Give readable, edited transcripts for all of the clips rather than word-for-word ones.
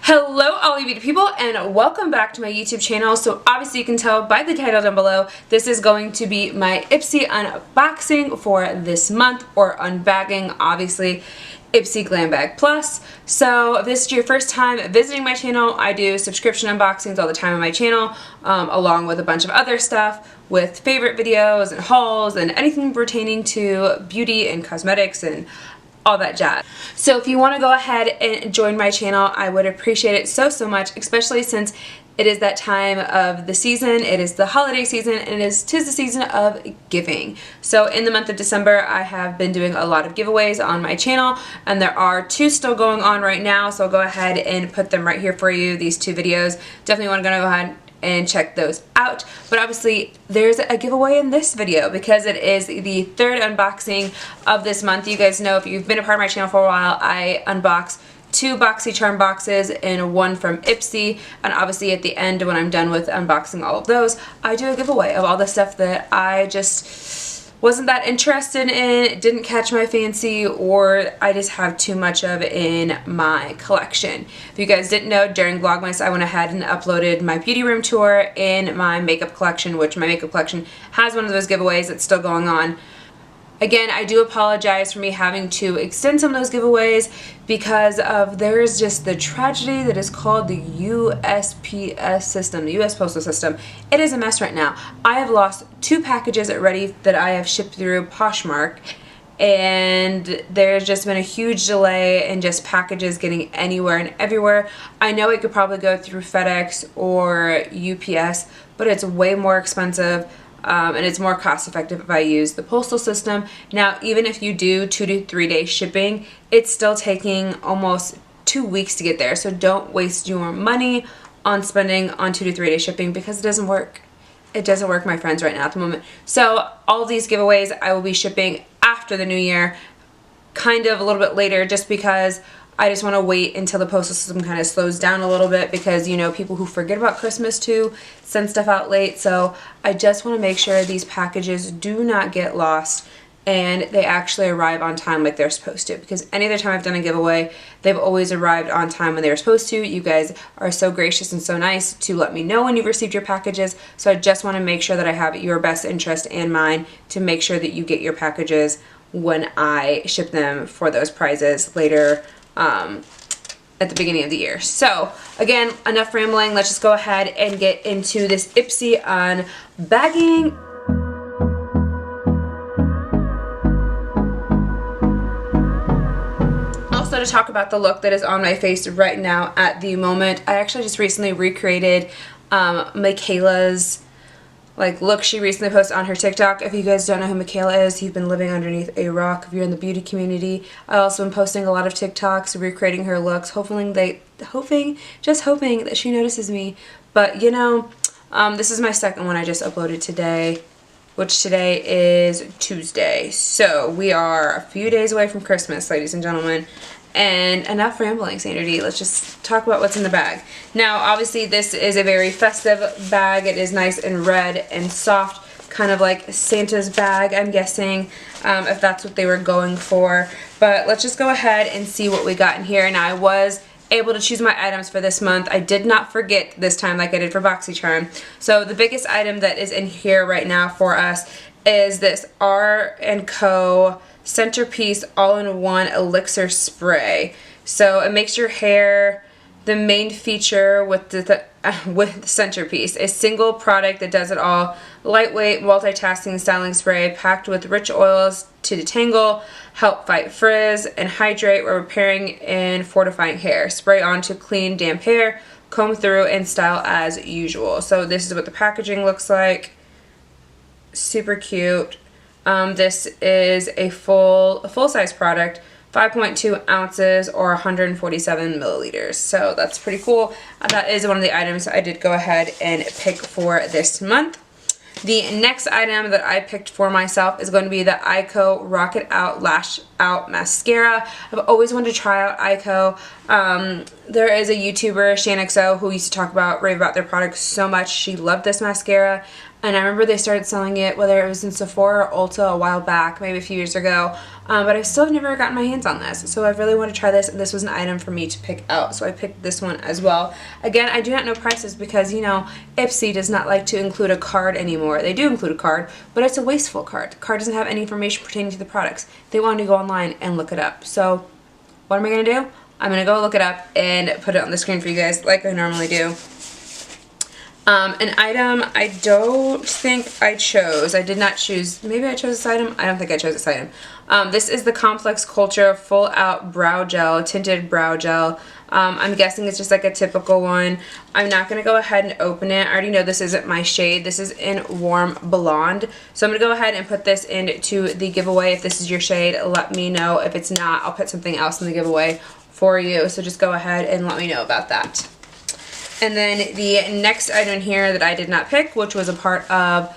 Hello all you beauty people and welcome back to my YouTube channel. So obviously you can tell by the title down below, this is going to be my Ipsy unboxing for this month, or unbagging, obviously, Ipsy Glam Bag Plus. So if this is your first time visiting my channel, I do subscription unboxings all the time on my channel, along with a bunch of other stuff with favorite videos and hauls and anything pertaining to beauty and cosmetics and all that jazz. So if you want to go ahead and join my channel, I would appreciate it so much, especially since it is that time of the season. It is the holiday season and tis the season of giving. So in the month of December, I have been doing a lot of giveaways on my channel, and there are two still going on right now, so I'll go ahead and put them right here for you, these two videos. Definitely want to go ahead and check those out. But obviously there's a giveaway in this video because it is the third unboxing of this month. You guys know, if you've been a part of my channel for a while, I unbox two BOXY charm boxes and one from Ipsy, and obviously at the end, when I'm done with unboxing all of those, I do a giveaway of all the stuff that I just wasn't that interested in, didn't catch my fancy, or I just have too much of in my collection. If you guys didn't know, during Vlogmas I went ahead and uploaded my beauty room tour in my makeup collection, which my makeup collection has one of those giveaways that's still going on. Again, I do apologize for me having to extend some of those giveaways because there's just the tragedy that is called the USPS system, the US Postal System. It is a mess right now. I have lost two packages already that I have shipped through Poshmark, and there's just been a huge delay in just packages getting anywhere and everywhere. I know it could probably go through FedEx or UPS, but it's way more expensive. And it's more cost effective if I use the postal system. Now, even if you do 2 to 3 day shipping, it's still taking almost 2 weeks to get there. So don't waste your money on spending on 2 to 3 day shipping, because it doesn't work. It doesn't work, my friends, right now at the moment. So all of these giveaways I will be shipping after the new year, kind of a little bit later, just because I just want to wait until the postal system kind of slows down a little bit, because, you know, people who forget about Christmas too send stuff out late. So I just want to make sure these packages do not get lost and they actually arrive on time like they're supposed to, because any other time I've done a giveaway, they've always arrived on time when they were supposed to. You guys are so gracious and so nice to let me know when you've received your packages. So I just want to make sure that I have your best interest and mine to make sure that you get your packages when I ship them for those prizes later at the beginning of the year. So again, enough rambling. Let's just go ahead and get into this Ipsy unbagging. Also, to talk about the look that is on my face right now at the moment, I actually just recently recreated Michaela's look she recently posted on her TikTok. If you guys don't know who Michaela is, you've been living underneath a rock if you're in the beauty community. I've also been posting a lot of TikToks recreating her looks, just hoping that she notices me. But you know, this is my second one I just uploaded today, which today is Tuesday. So we are a few days away from Christmas, ladies and gentlemen. And enough rambling, Sandra D. Let's just talk about what's in the bag. Now, obviously, this is a very festive bag. It is nice and red and soft, kind of like Santa's bag, I'm guessing, if that's what they were going for. But let's just go ahead and see what we got in here. Now, I was able to choose my items for this month. I did not forget this time like I did for BoxyCharm. So the biggest item that is in here right now for us is this R+CO Centerpiece all-in-one elixir spray. So it makes your hair the main feature with the Centerpiece, a single product that does it all. Lightweight, multitasking styling spray packed with rich oils to detangle, help fight frizz, and hydrate while repairing and fortifying hair. Spray on to clean damp hair, comb through, and style as usual. So this is what the packaging looks like. Super cute. This is a full-size product, 5.2 ounces or 147 milliliters. So that's pretty cool. That is one of the items I did go ahead and pick for this month. The next item that I picked for myself is going to be the R+CO Rocket Out Lash Out Mascara. I've always wanted to try out R+CO. There is a YouTuber, SANDRA, who used to rave about their products so much. She loved this mascara, and I remember they started selling it, whether it was in Sephora or Ulta a while back, maybe a few years ago, but I still have never gotten my hands on this, so I really want to try this, and this was an item for me to pick out, so I picked this one as well. Again, I do not know prices because, you know, Ipsy does not like to include a card anymore. They do include a card, but it's a wasteful card. The card doesn't have any information pertaining to the products. They want to go online and look it up. So what am I going to do? I'm going to go look it up and put it on the screen for you guys like I normally do. An item I don't think I chose. I did not choose. Maybe I chose this item. I don't think I chose this item. This is the Complex Culture Full Out Brow Gel, Tinted Brow Gel. I'm guessing it's just like a typical one. I'm not going to go ahead and open it. I already know this isn't my shade. This is in Warm Blonde. So I'm going to go ahead and put this into the giveaway. If this is your shade, let me know. If it's not, I'll put something else in the giveaway for you. So just go ahead and let me know about that. And then the next item here that I did not pick, which was a part of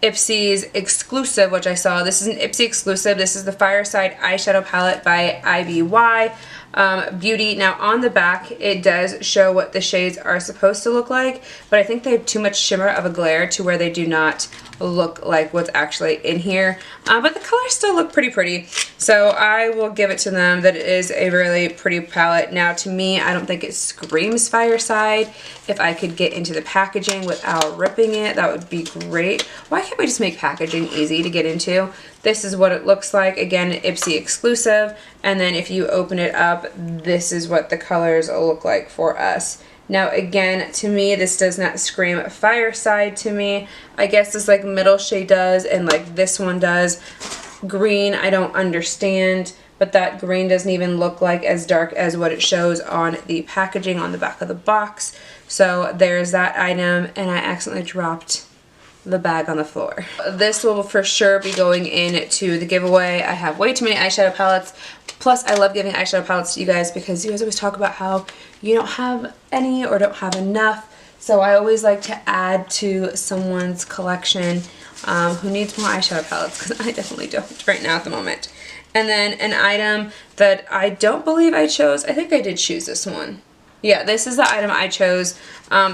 Ipsy's exclusive, which I saw. This is an Ipsy exclusive. This is the Fireside Eyeshadow Palette by IBY Beauty. Now on the back it does show what the shades are supposed to look like, but I think they have too much shimmer of a glare to where they do not look like what's actually in here, but the colors still look pretty, so I will give it to them that it is a really pretty palette. Now to me, I don't think it screams Fireside. If I could get into the packaging without ripping it, that would be great. Why can't we just make packaging easy to get into? This is what it looks like. Again, Ipsy exclusive, and then if you open it up, this is what the colors look like for us. Now again, to me, this does not scream Fireside to me. I guess this like middle shade does, and like this one does. Green, I don't understand, but that green doesn't even look like as dark as what it shows on the packaging on the back of the box. So there's that item, and I accidentally dropped the bag on the floor. This will for sure be going into the giveaway. I have way too many eyeshadow palettes. Plus, I love giving eyeshadow palettes to you guys because you guys always talk about how you don't have any or don't have enough. So I always like to add to someone's collection who needs more eyeshadow palettes, because I definitely don't right now at the moment. And then an item that I don't believe I chose. I think I did choose this one. Yeah, this is the item I chose.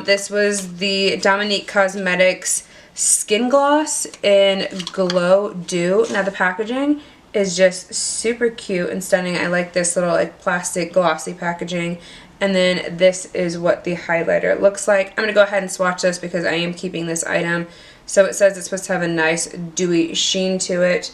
This was the Dominique Cosmetics Skin Gloss in Glow Dew. Now the packaging is just super cute and stunning. I like this little like plastic glossy packaging. And then this is what the highlighter looks like. I'm going to go ahead and swatch this because I am keeping this item. So it says it's supposed to have a nice dewy sheen to it.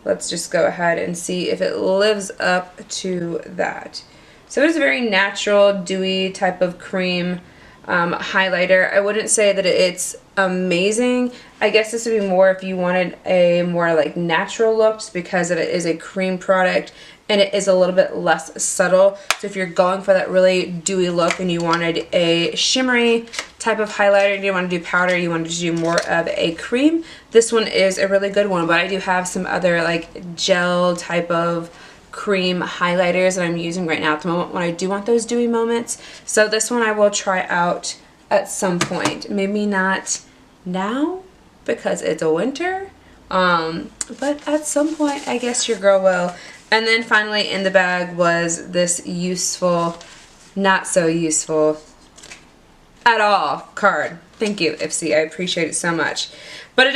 Let's just go ahead and see if it lives up to that. So it's a very natural, dewy type of cream highlighter. I wouldn't say that it's amazing. I guess this would be more if you wanted a more like natural look, just because it is a cream product and it is a little bit less subtle. So if you're going for that really dewy look and you wanted a shimmery type of highlighter, you want to do powder, you wanted to do more of a cream, this one is a really good one. But I do have some other like gel type of cream highlighters that I'm using right now at the moment when I do want those dewy moments. So this one I will try out at some point. Maybe not now because it's a winter, but at some point I guess your girl will. And then finally in the bag was this useful, not so useful at all card. Thank you, Ipsy. I appreciate it so much. But it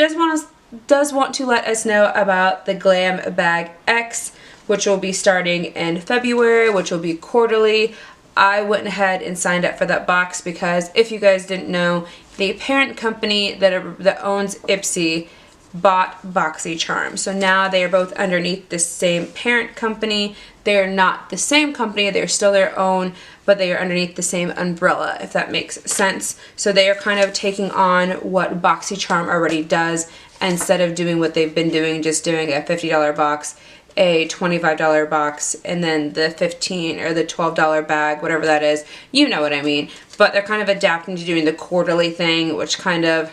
does want to let us know about the Glam Bag X, which will be starting in February, which will be quarterly. I went ahead and signed up for that box because if you guys didn't know, the parent company that owns Ipsy bought BOXY Charms. So now they are both underneath the same parent company. They are not the same company, they're still their own, but they are underneath the same umbrella, if that makes sense. So they are kind of taking on what BOXY Charm already does, instead of doing what they've been doing, just doing a $50 box, a $25 box, and then the $15 or the $12 bag, whatever that is. You know what I mean. But they're kind of adapting to doing the quarterly thing, which kind of,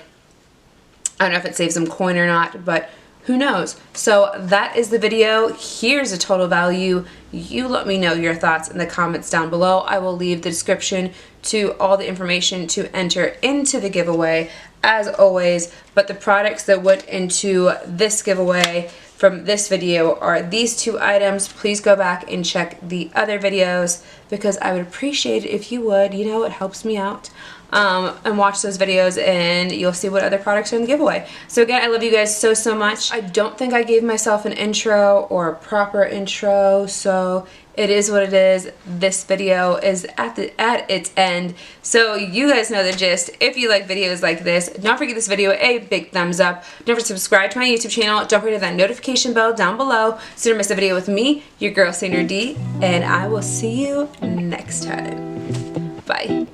I don't know if it saves them coin or not, but who knows. So that is the video. Here's the total value. You let me know your thoughts in the comments down below. I will leave the description to all the information to enter into the giveaway as always. But the products that went into this giveaway, from this video are these 2 items. Please go back and check the other videos because I would appreciate it if you would. You know, it helps me out. And watch those videos and you'll see what other products are in the giveaway. So again, I love you guys so, so much. I don't think I gave myself an intro or a proper intro, so it is what it is. This video is at its end. So you guys know the gist. If you like videos like this, don't forget this video a big thumbs up. Don't forget to subscribe to my YouTube channel. Don't forget that notification bell down below so you don't miss a video with me, your girl Sandra D, and I will see you next time. Bye.